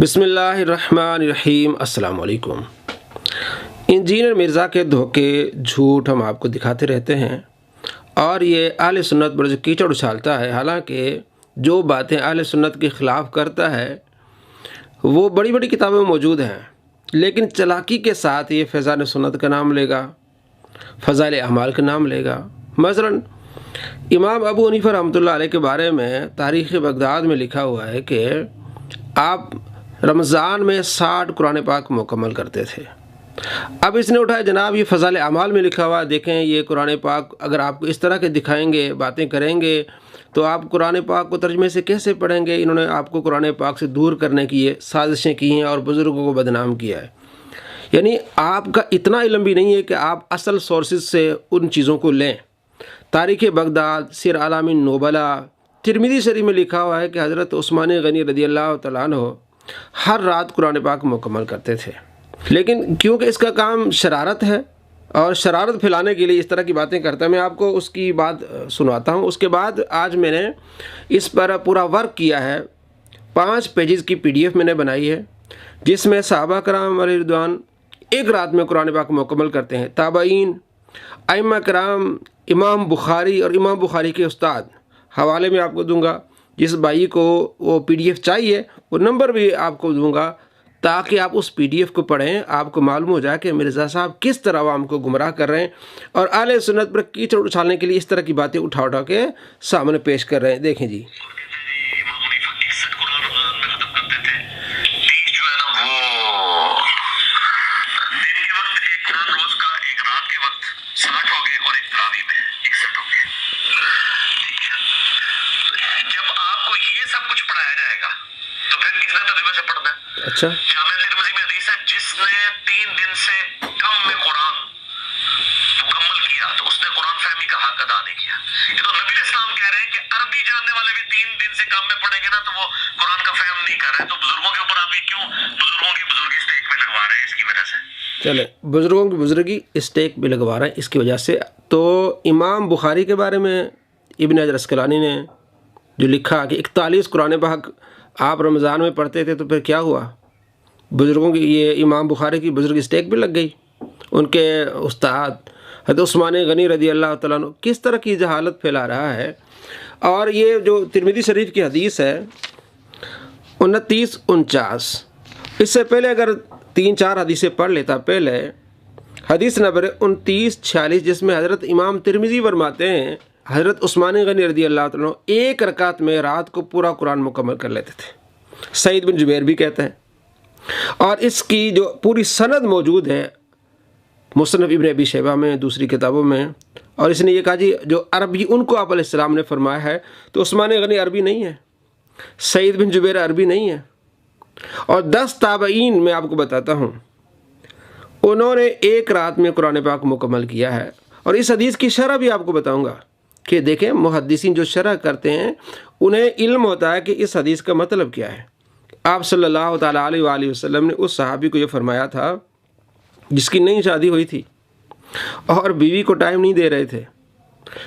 बिस्मिल्लाहिर्रहमानिर्रहीम। अस्सलाम वालेकुम। इंजीनियर मिर्ज़ा के धोखे झूठ हम आपको दिखाते रहते हैं और ये अहले सुन्नत पर जो कीचड़ उछालता है, हालांकि जो बातें अहले सुन्नत के ख़िलाफ़ करता है वो बड़ी बड़ी किताबों में मौजूद हैं, लेकिन चालाकी के साथ ये फैज़ान सुन्नत का नाम लेगा, फ़ज़ाइल अमाल का नाम लेगा। मसलन इमाम अबू हनीफ़ा रहमतुल्लाह अलैह के बारे में तारीख़ बगदाद में लिखा हुआ है कि आप रमज़ान में 60 कुरान पाक मुकम्मल करते थे। अब इसने उठाया, जनाब ये फ़ज़ाइल अमाल में लिखा हुआ, देखें ये कुरान पाक अगर आपको इस तरह के दिखाएंगे, बातें करेंगे तो आप कुरान पाक को तर्जमे से कैसे पढ़ेंगे। इन्होंने आपको कुरान पाक से दूर करने की ये साजिशें की हैं और बुज़ुर्गों को बदनाम किया है। यानी आपका इतना इल्म भी नहीं है कि आप असल सोर्सेज से उन चीज़ों को लें। तारीख़ बगदाद, सिर आलामिन नुबला, तिरमिज़ी शरीफ में लिखा हुआ है कि हज़रत उस्मान गनी रज़ियल्लाहु तआला अन्हु हर रात कुरान पाक मुकम्मल करते थे। लेकिन क्योंकि इसका काम शरारत है और शरारत फैलाने के लिए इस तरह की बातें करता है, मैं आपको उसकी बात सुनाता हूँ। उसके बाद आज मैंने इस पर पूरा वर्क किया है। 5 पेजेस की PDF मैंने बनाई है, जिसमें सहाबा कराम अलैहि रिदवान एक रात में कुरान पाक मुकम्मल करते हैं। ताबईन, अइम्मा कराम, इमाम बुखारी और इमाम बुखारी के उस्ताद, हवाले में आपको दूंगा। जिस भाई को वो PDF चाहिए वो नंबर भी आपको दूंगा, ताकि आप उस PDF को पढ़ें, आपको मालूम हो जाए कि मिर्ज़ा साहब किस तरह आवाम को गुमराह कर रहे हैं और अहले सुन्नत पर कीचड़ उछालने के लिए इस तरह की बातें उठा उठा के सामने पेश कर रहे हैं। देखें जी। अच्छा, जिसने 3 दिन से कम में कुरान मुकम्मल किया तो उसने कुरान फहमी का हक अदा नहीं किया। ये तो नबी इस्लाम कह रहे हैं कि अरबी जानने वाले भी 3 दिन से कम में पढ़ेंगे ना तो वो कुरान का फहम नहीं कर रहे। तो बुजुर्गों के ऊपर आप ये क्यों बुजुर्गों की बुजुर्गी स्टेक पे लगवा रहे हैं? इसकी वजह से चले बुजुर्गों की बुजुर्गी स्टेक पे लगवा रहे हैं इसकी वजह से। तो इमाम बुखारी के बारे में इब्न हजर अस्कलानी ने जो लिखा कि 41 कुरान पाक आप रमज़ान में पढ़ते थे, तो फिर क्या हुआ? बुज़ुर्गों की, ये इमाम बुखारी की बुज़ुर्ग स्टेक भी लग गई। उनके उस्ताद हज़रत उस्मान गनी रज़ियल्लाहु तआला अन्हु किस तरह की जहालत फैला रहा है। और ये जो तिरमिज़ी शरीफ की हदीस है 29-49, इससे पहले अगर 3-4 हदीसें पढ़ लेता। पहले हदीस नंबर 29-46, जिसमें हज़रत इमाम तिरमिज़ी फरमाते हैं हज़रत उस्मान गनी रज़ियल्लाहु तआला अन्हु एक रकात में रात को पूरा कुरान मुकम्मल कर लेते थे। सईद बिन जुबैर भी कहते हैं, और इसकी जो पूरी सनद मौजूद है मुसन्नफ़ इब्न अबी शैबा में, दूसरी किताबों में। और इसने ये कहा जी जो अरबी उनको आप अलैहिस्सलाम ने फरमाया है, तो उस्मान गनी अरबी नहीं है, सईद बिन जुबैर अरबी नहीं है। और 10 ताबईन मैं आपको बताता हूँ, उन्होंने एक रात में कुरान पाक मुकम्मल किया है। और इस हदीस की शरह भी आपको बताऊँगा कि देखें मुहद्दिसीन जो शरह करते हैं उन्हें इल्म होता है कि इस हदीस का मतलब क्या है। आप सल्लल्लाहु ताला अलैहि वसल्लम ने उस सहाबी को ये फरमाया था जिसकी नई शादी हुई थी और बीवी को टाइम नहीं दे रहे थे,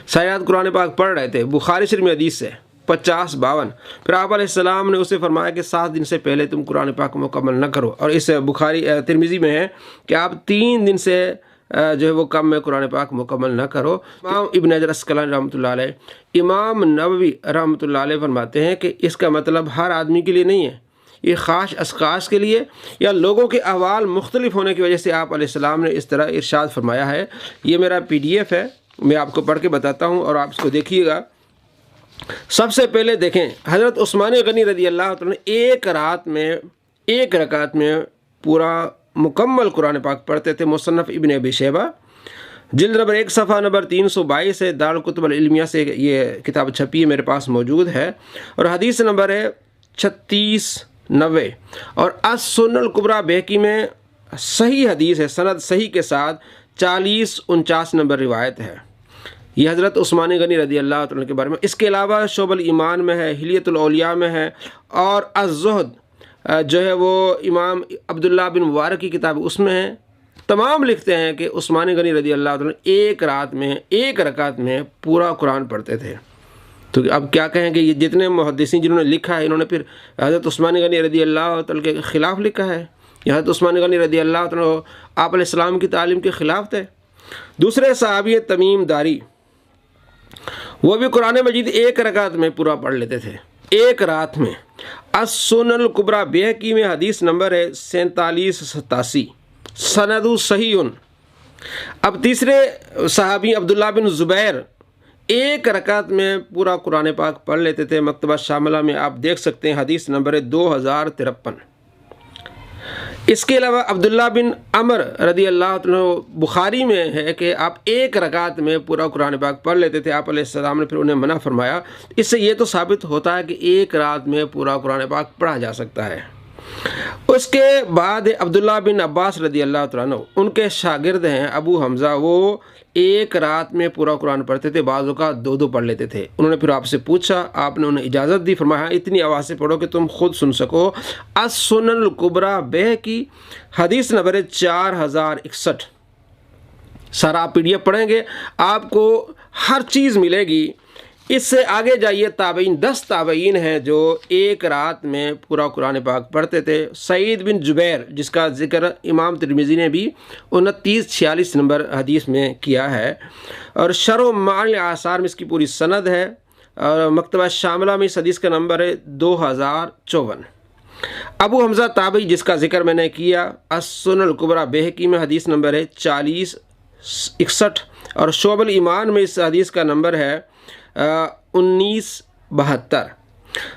शायद कुरान पाक पढ़ रहे थे, बुखारी शरीफ में हदीस है 50-52। फिर आप अलैहिस्सलाम ने उसे फरमाया कि 7 दिन से पहले तुम कुरान पाक मुकम्मल न करो। और इस बुखारी तिरमिज़ी में है कि आप 3 दिन से जो है वो कम में कुरान पाक मुकम्मल न करो। इमाम इब्न हजर अस्कलानी रहमतुल्लाह अलैह, इमाम नववी रहमतुल्लाह अलैह फरमाते हैं कि इसका मतलब हर आदमी के लिए नहीं है, ये ख़ास अशख़ास के लिए या लोगों के अहवाल मुख्तलिफ होने की वजह से आप अलैहिस्सलाम ने इस तरह इरशाद फरमाया है। ये मेरा PDF है, मैं आपको पढ़ के बताता हूँ और आप इसको देखिएगा। सबसे पहले देखें, हज़रत उस्मान गनी रज़ियल्लाहु तआला एक रात में एक रकात में पूरा मुकम्मल कुरान पाक पढ़ते थे। मुसन्नफ़ इब्न अबी शैबा जिल्द नंबर 1 सफ़ा नंबर 322 है, दारुल कुतुब अल इल्मिया से ये किताब छपी है, मेरे पास मौजूद है। और हदीस नंबर है 3690 और अस-सुन्नल कुबरा बहकी में सही हदीस है, सनद सही के साथ 40-49 नंबर रिवायत है। ये हज़रत उस्मान गनी रज़ियल्लाहु तआला के बारे में। इसके अलावा शोबल ईमान में है, हिलियतुल औलिया में है, और अज़-ज़ुहद जो है वो इमाम अब्दुल्ला बिन मुबारक की किताब उसमें है। तमाम लिखते हैं कि उस्मान गनी रज़ियल्लाहु तआला एक रात में एक रकात में पूरा कुरान पढ़ते थे। तो अब क्या कहेंगे, ये जितने मुहद्दिसीन जिन्होंने लिखा है इन्होंने फिर हज़रत उस्मान गनी रज़ी अल्लाह तआला के ख़िलाफ़ लिखा है। हज़रत उस्मान गनी रज़ी अल्लाह तआला आप अलैहिस्सलाम की तालीम के ख़िलाफ़ थे। दूसरे सहाबी तमीम दारी, वो भी कुरान मजीद एक रकात में पूरा पढ़ लेते थे, एक रात में। अस-सुननुल कुबरा बैहक़ी में हदीस नंबर है 4787, सनदु सहीउन। अब तीसरे सहाबी अब्दुल्ला बिन ज़ुबैर एक रकात में पूरा कुरान पाक पढ़ लेते थे। मकतबा शामिला में आप देख सकते हैं, हदीस नंबर है 2053। इसके अलावा अब्दुल्ला बिन अमर रदी अल्लाह तआला बुखारी में है कि आप एक रकात में पूरा कुरान पाक पढ़ लेते थे। आप अलैहिस्सलाम ने फिर उन्हें मना फरमाया। इससे ये तो साबित होता है कि एक रात में पूरा कुरान पाक पढ़ा जा सकता है। उसके बाद अब्दुल्ला बिन अब्बास रदी अल्लाह तआला अन्हु, उनके शागिर्द हैं अबू हमज़ा, वो एक रात में पूरा कुरान पढ़ते थे, बाज़ों का दो दो पढ़ लेते थे। उन्होंने फिर आपसे पूछा, आपने उन्हें इजाज़त दी, फरमाया इतनी आवाज़ से पढ़ो कि तुम खुद सुन सको। अस-सुननुल कुबरा बैहक़ी हदीस नंबर 4061। सारा आप PDF पढ़ेंगे आपको हर चीज़ मिलेगी। इससे आगे जाइए, ताबईन 10 ताबईन हैं जो एक रात में पूरा कुरान पाक पढ़ते थे। सईद बिन जुबैर, जिसका जिक्र इमाम तिरमिज़ी ने भी 2946 नंबर हदीस में किया है, और शरह मानिल आसार में इसकी पूरी सनद है, और मकतबा शामिला में इस हदीस का नंबर है 2054। अबू हमज़ा ताबई, जिसका जिक्र मैंने किया, अस-सुननुल कुबरा बैहक़ी में हदीस नंबर है 4061, और शोबल ईमान में इस हदीस का नंबर है 1972।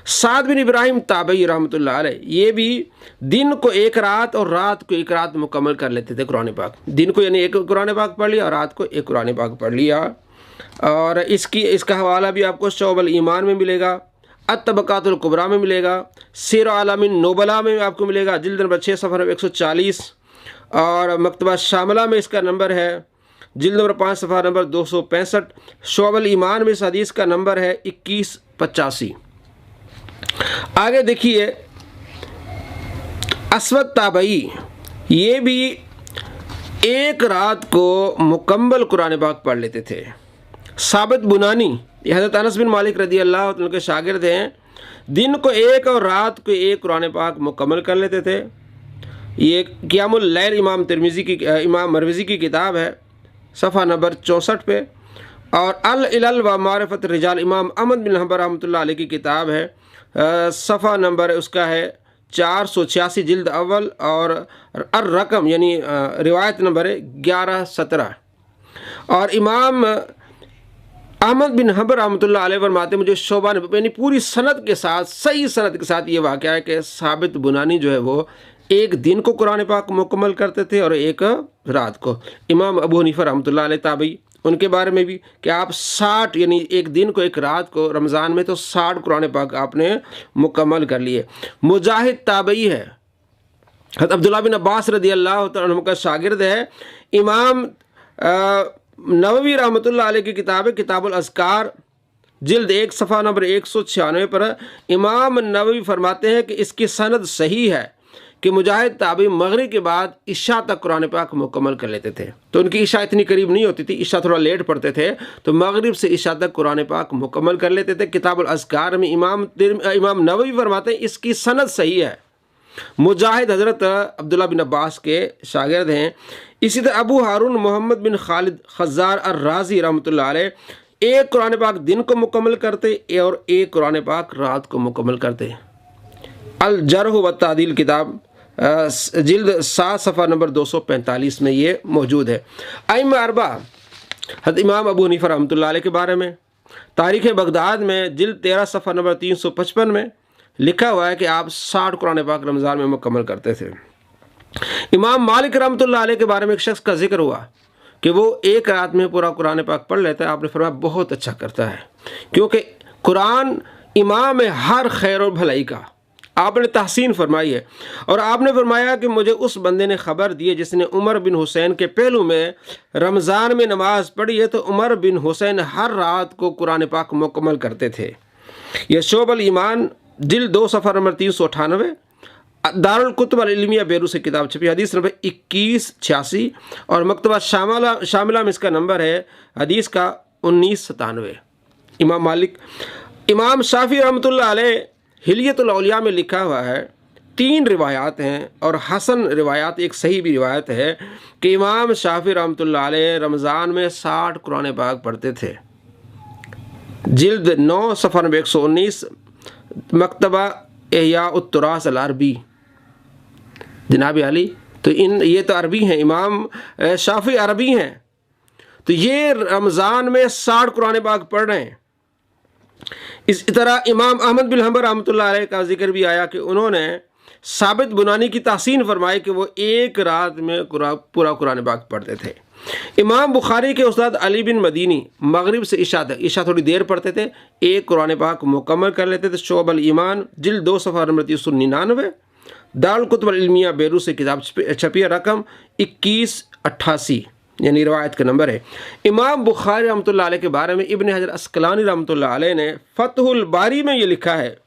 साद बिन इब्राहिम ताबई रहमतुल्लाह अलैह, ये भी दिन को एक रात और रात को एक रात मुकम्मल कर लेते थे कुरान पाक। दिन को यानी एक कुरान पाक पढ़ लिया और रात को एक कुरान पाक पढ़ लिया। और इसका हवाला भी आपको शोबल ईमान में मिलेगा, अत-तबक़ातुल कुबरा में मिलेगा, सीर आलमिन नुबला में आपको मिलेगा, जिल्द नंबर 6 सफ़ा 140, और मकतबा शामिला में इसका नंबर है जिल्द नंबर 5 सफ़ा नंबर 265। शोबल ईमान में इस हदीस का नंबर है 2185। आगे देखिए, अस्वद ताबई, ये भी एक रात को मुकम्मल कुरान पाक पढ़ लेते थे। साबित बुनानी, ये हज़रत अनस बिन मालिक रदी अल्लाह तआला के शागिर्द हैं, दिन को एक और रात को एक कुरान पाक मुकम्मल कर लेते थे। ये क़ियामुल लैल इमाम तिरमिज़ी की, इमाम मरवज़ी की किताब है, सफ़ा नंबर 64 पे। और अल इलल व मारिफत रिजाल इमाम अहमद बिन हंबल रहमतुल्लाह अलैह की किताब है, सफ़ा नंबर उसका है 486 जिल्द अव्वल, और अर रकम यानी रिवायत नंबर है 1117। और इमाम अहमद बिन हंबल रहमतुल्लाह अलैह फरमाते मुझे शोबा ने यानी पूरी सनद के साथ, सही सनद के साथ ये वाक़या है कि साबित बुनानी जो है वो एक दिन को कुरान पाक मुकम्मल करते थे और एक रात को। इमाम अबू हनीफा रहमतुल्लाह अलैह ताबई, उनके बारे में भी कि आप 60 यानी एक दिन को एक रात को रमज़ान में तो 60 कुरान पाक आपने मुकम्मल कर लिए। मुजाहिद ताबई है, हज़रत अब्दुल्ला बिन अब्बास रदी अल्लाह तआला अन्हु का शागिर्द है। इमाम नववी रहमतुल्लाह अलैह की किताब है किताबुल अज़कार, जिल्द 1 सफ़ा नंबर 196 पर इमाम नववी फरमाते हैं कि इसकी सनद सही है कि मुजाहिद ताबी मगरिब के बाद इशा तक कुरान पाक मुकम्मल कर लेते थे। तो उनकी इशा इतनी करीब नहीं होती थी, इशा थोड़ा लेट पढ़ते थे, तो मगरिब से इशा तक कुरान पाक मुकम्मल कर लेते थे। किताबुल अज़कार में इमाम नववी फरमाते हैं इसकी सनद सही है। मुजाहिद हज़रत अब्दुल्ला बिन अब्बास के शागिर्द हैं। इसी तरह अबू हारून मोहम्मद बिन खालिद ख़ज़्ज़ार अर-राज़ी रहमतुल्लाह अलैह एक कुरान पाक दिन को मुकम्मल करते और एक कुरान पाक रात को मुकम्मल करते। अल जर्ह व तादील किताब जिल्द 7 सफ़ा नंबर 245 में ये मौजूद है। अइम्मा अरबा हज़रत इमाम अबू हनीफा रहमतुल्लाह अलैह के बारे में तारीख़ बगदाद में जिल्द 13 सफ़ा नंबर 355 में लिखा हुआ है कि आप 60 कुरान पाक रमज़ान में मुकम्मल करते थे। इमाम मालिक रहमतुल्लाह अलैह के बारे में एक शख्स का जिक्र हुआ कि वो एक रात में पूरा कुरान पाक पढ़ लेता है। आपने फरमाया बहुत अच्छा करता है, क्योंकि कुरान इमाम है हर खैर और भलाई का। आपने तहसीन फरमाई है। और आपने फरमाया कि मुझे उस बंदे ने ख़बर दी है जिसने उमर बिन हुसैन के पहलू में रमज़ान में नमाज़ पढ़ी है, तो उमर बिन हुसैन हर रात को कुरान पाक मुकम्मल करते थे। यह शोबल ईमान जिल्द 2 सफ़ा नंबर 398, दारुल कुतुब अल इल्मिया बेरू से किताब छपी, हदीस नंबर 2186, और मकतबा शामिला में इसका नंबर है हदीस का 1997। इमाम मालिक इमाम शाफी रहमतुल्लाह अलैह हिलियतुल औलिया में लिखा हुआ है, 3 रिवायात हैं और हसन रिवायात एक सही भी रिवायत है कि इमाम शाफी रहमतुल्लाह अलैह रमज़ान में 60 कुरान पाक पढ़ते थे। जिल्द 9 सफ़ा नंबर 119 मकतबा एहया उत्तरास अल अरबी जनाब अली। तो ये तो अरबी हैं, इमाम शाफी अरबी हैं, तो ये रमज़ान में 60 कुरान पाक पढ़ रहे हैं। इस तरह इमाम अहमद बिन हंबल रहमतुल्लाह अलैह का जिक्र भी आया कि उन्होंने साबित बुनानी की तहसीन फरमाई कि वो एक रात में पूरा कुरान पाक पढ़ते थे। इमाम बुखारी के उस्ताद अली बिन मदीनी मगरिब से इशा तक, इशा थोड़ी देर पढ़ते थे, एक कुरान पाक मुकम्मल कर लेते थे। शोब अल ईमान जिल्द 2 सफ़ा नंबर 399 दारुल कुतुब अल इल्मिया बेरूत से किताब छपी है, रकम 2188 यानी रिवायत का नंबर है। इमाम बुखारी रहमतुल्लाह अलैह के बारे में इब्न हजर अस्कलानी रहमतुल्लाह अलैह ने फतहुल बारी में ये लिखा है,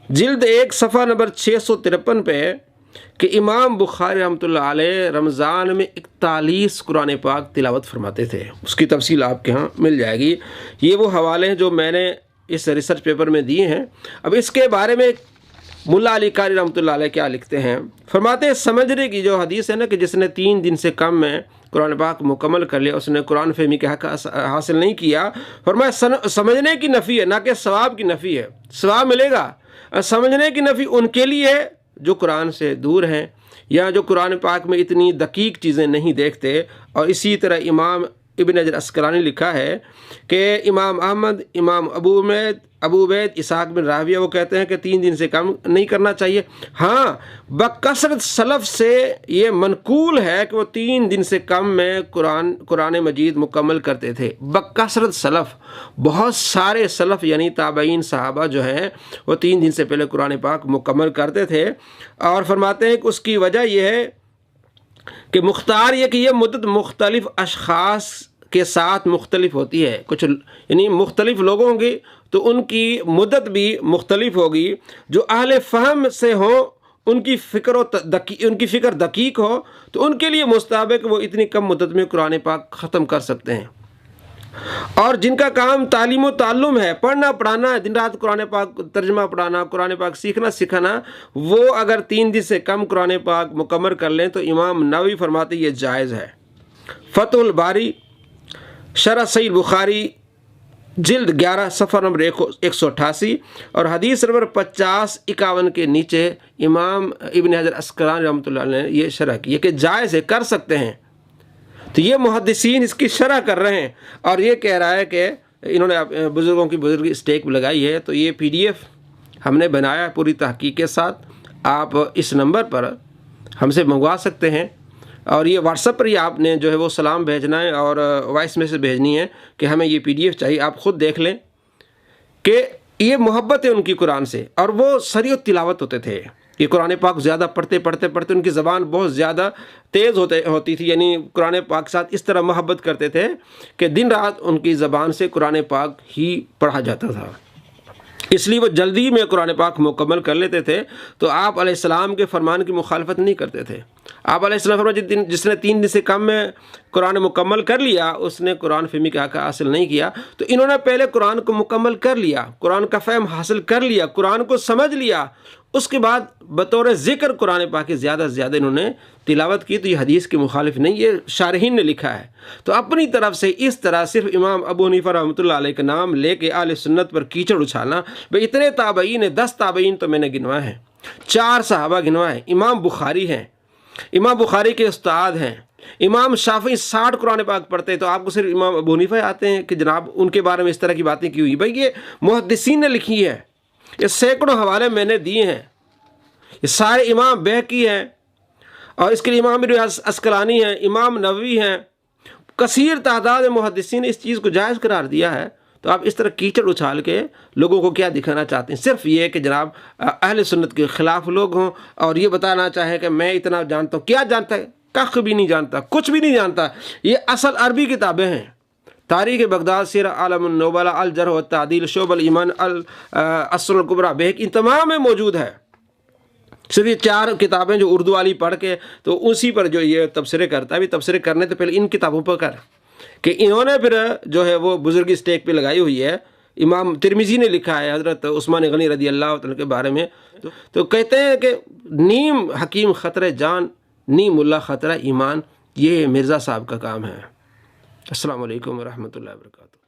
जिल्द 1 सफ़ा नंबर 653 पे कि इमाम बुखारी रहमतुल्लाह अलैह रमज़ान में 41 कुरान पाक तिलावत फरमाते थे। उसकी तफसील आपके यहाँ मिल जाएगी। ये वो हवाले हैं जो मैंने इस रिसर्च पेपर में दिए हैं। अब इसके बारे में मुल्ला अली कारी रहमतुल्लाह अलैह क्या लिखते हैं, फरमाते हैं समझने की जो हदीस है ना कि जिसने 3 दिन से कम में कुरान पाक मुकम्मल कर लिया उसने कुरान फहमी का हक हासिल नहीं किया। फरमाया समझने की नफ़ी है, ना कि सवाब की नफ़ी है। सवाब मिलेगा, समझने की नफ़ी उनके लिए है जो कुरान से दूर हैं या जो कुरान पाक में इतनी दकीक चीज़ें नहीं देखते। और इसी तरह इमाम इब्न हजर अस्कलानी लिखा है कि इमाम अहमद, इमाम अबू उबैद, इसाक बिन राविया वो कहते हैं कि 3 दिन से कम नहीं करना चाहिए। हाँ, बकसरत सलफ़ से ये मनकूल है कि वो 3 दिन से कम में कुरान मजीद मुकम्मल करते थे। बकसरत सलफ़, बहुत सारे सलफ़ यानी ताबईन सहाबा जो हैं वो 3 दिन से पहले कुरान पाक मुकम्मल करते थे। और फरमाते हैं कि उसकी वजह यह है कि मुख्तार ये कि यह मुद्दत मुख्तलिफ़ अशख़ास के साथ मुख्तलिफ होती है। कुछ यानी मुख्तलिफ़ लोगों की तो उनकी मुद्दत भी मुख्तलिफ होगी। जो अहले फ़हम से हो उनकी फ़िक्र दकीक हो तो उनके लिए मुस्ताहब है कि वो इतनी कम मुद्दत में कुरान पाक ख़त्म कर सकते हैं। और जिनका काम तालीम व ताल्लुम है, पढ़ना पढ़ाना, दिन रात कुरान पाक तर्जमा पढ़ाना, कुरान पाक सीखना सिखाना, वो अगर 3 दिन से कम कुरान पाक मुकम्मल कर लें तो इमाम नववी फरमाते ये जायज़ है। फतहुल बारी शरह सहीह बुखारी जिल्द 11 सफ़ा नंबर 188 और हदीस नंबर 50-51 के नीचे इमाम इब्न हजर अस्कलानी रहमतुल्लाह अलैह ने ये शरह की कि जायज़ है, कर सकते हैं। तो ये मुहद्दिसीन इसकी शरह कर रहे हैं और ये कह रहा है कि इन्होंने बुज़ुर्गों की बुज़ुर्गी स्टेक लगाई है। तो ये PDF हमने बनाया पूरी तहकीक के साथ। आप इस नंबर पर हमसे मंगवा सकते हैं और ये व्हाट्सएप पर ही आपने जो है वो सलाम भेजना है और वॉइस मैसेज भेजनी है कि हमें ये PDF चाहिए। आप ख़ुद देख लें कि ये मोहब्बत है उनकी कुरान से और वो सरीअत तिलावत होते थे। ये कुरान पाक ज़्यादा पढ़ते उनकी ज़बान बहुत ज़्यादा तेज़ होती थी, यानी कुरान पाक के साथ इस तरह मोहब्बत करते थे कि दिन रात उनकी ज़बान से कुरान पाक ही पढ़ा जाता था। इसलिए वो जल्दी में कुरान पाक मुकम्मल कर लेते थे। तो आप अलैहिस्सलाम के फरमान की मुखालफत नहीं करते थे। आप अलैहिस्सलाम फरमाते जिसने 3 दिन से कम में कुरान मुकम्मल कर लिया उसने कुरान फहमी का हक हासिल नहीं किया। तो इन्होंने पहले कुरान को मुकम्मल कर लिया, कुरान का फ़हम हासिल कर लिया, कुरान को समझ लिया, उसके बाद बतौर ज़िक्र कुरान पाक की ज़्यादा से ज़्यादा इन्होंने तिलावत की। तो ये हदीस के मुखालिफ नहीं, ये शारहीन ने लिखा है। तो अपनी तरफ से इस तरह सिर्फ इमाम अबू हनीफा रहमतुल्लाह अलैह का नाम लेके आले सुन्नत पर कीचड़ उछालना, भाई इतने ताबईन है, 10 ताबईन तो मैंने गिनवाए हैं, 4 सहाबा गिनवाए, इमाम बुखारी हैं, इमाम बुखारी के उस्ताद हैं, इमाम शाफी 60 कुरान पाक पढ़ते हैं। तो आपको सिर्फ इमाम अबू हनीफा आते हैं कि जनाब उनके बारे में इस तरह की बातें की हुई? भाई ये मुहद्दिसीन ने लिखी है, ये सैकड़ों हवाले मैंने दिए हैं, ये सारे इमाम बैहकी हैं और इसके लिए इमाम अस्कलानी हैं, इमाम नववी हैं, कसीर तादाद मुहद्दिसीन ने इस चीज़ को जायज़ करार दिया है। तो आप इस तरह कीचड़ उछाल के लोगों को क्या दिखाना चाहते हैं? सिर्फ ये कि जनाब अहले सुन्नत के ख़िलाफ़ लोग हों और ये बताना चाहें कि मैं इतना जानता हूँ। क्या जानता है? कख भी नहीं जानता, कुछ भी नहीं जानता। ये असल अरबी किताबें हैं, तारीख़ बगदाद, सीरा आलम नोबला, अल जर्ह व तादील, शोबल ईमान, अल असरुल कुबरा, बेहक, इन तमाम में मौजूद है। सिर्फ ये 4 किताबें जो उर्दू वाली पढ़ के तो उसी पर जो ये तबसरे करता है, भी तबसरे करने तो पहले इन किताबों पर कर कि इन्होंने फिर जो है वो बुजुर्गी स्टेक पे लगाई हुई है इमाम तिरमिज़ी ने लिखा है हज़रत उस्मान गनी रज़ी अल्लाह तआला के बारे में। तो कहते हैं कि नीम हकीम ख़तरा जान, नीम मुल्ला ख़तरा ईमान, ये मिर्ज़ा साहब का काम है। अस्सलामु अलैकुम व रहमतुल्लाहि व बरकातुहू।